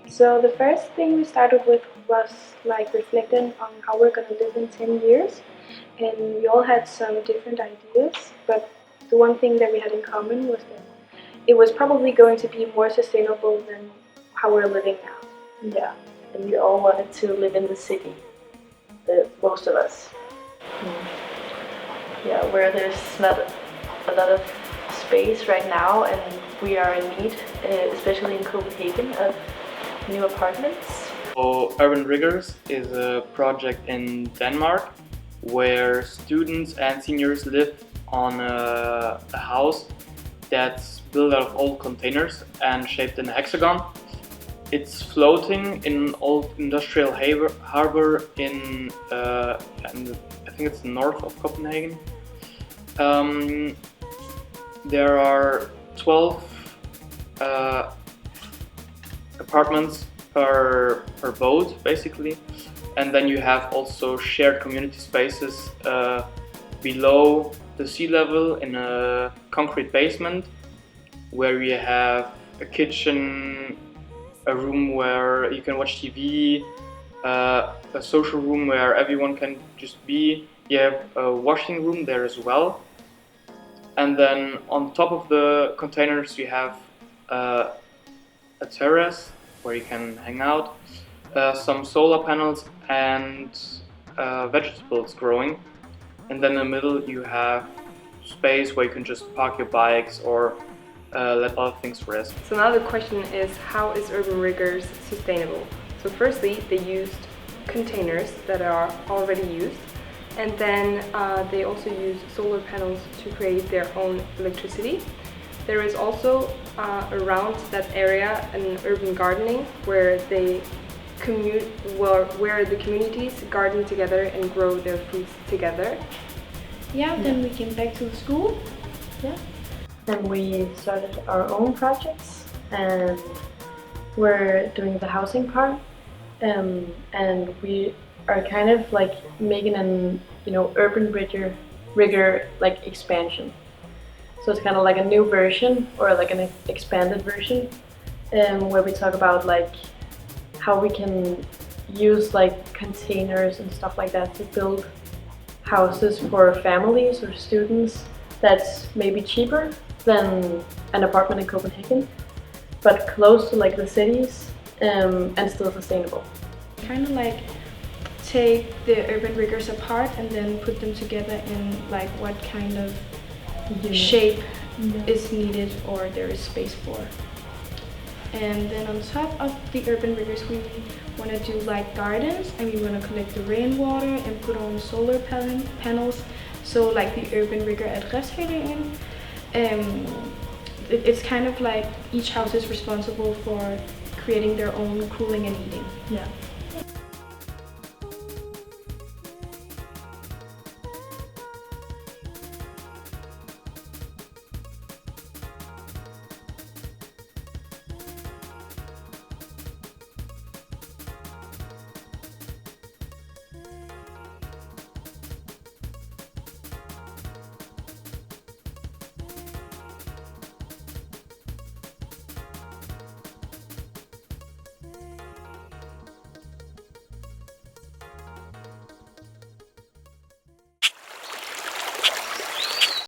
So the first thing we started with was like reflecting on how we're gonna live in 10 years, and we all had some different ideas, but the one thing that we had in common was that it was probably going to be more sustainable than how we're living now. Yeah, and we all wanted to live in the city, most of us. Yeah, where there's not a lot of space right now, and we are in need, especially in Copenhagen, of new apartments. So Urban Riggers is a project in Denmark where students and seniors live on a house that's built out of old containers and shaped in a hexagon. It's floating in an old industrial harbor in I think it's north of Copenhagen. There are 12 apartments per boat, basically, and then you have also shared community spaces below the sea level in a concrete basement, where you have a kitchen, a room where you can watch TV, a social room where everyone can just be. You have a washing room there as well, and then on top of the containers you have a terrace where you can hang out, some solar panels and vegetables growing, and then in the middle you have space where you can just park your bikes or let other things rest. So now the question is, how is Urban Riggers sustainable? So firstly, they used containers that are already used, and then they also use solar panels to create their own electricity. There is also around that area an urban gardening where they where the communities garden together and grow their foods together. Yeah, then we came back to the school. Yeah. And we started our own projects, and we're doing the housing part, and we are kind of like making an urban rigger like expansion. So it's kind of like a new version or like an expanded version, where we talk about like how we can use like containers and stuff like that to build houses for families or students that's maybe cheaper than an apartment in Copenhagen, but close to like the cities, and still sustainable. Kind of like take the urban riggers apart and then put them together in like what kind of shape is needed or there is space for. And then on top of the urban riggers, we want to do like gardens, and we want to collect the rainwater and put on solar panels. So like the urban rigger at Restheden, it's kind of like each house is responsible for creating their own cooling and heating. Yeah.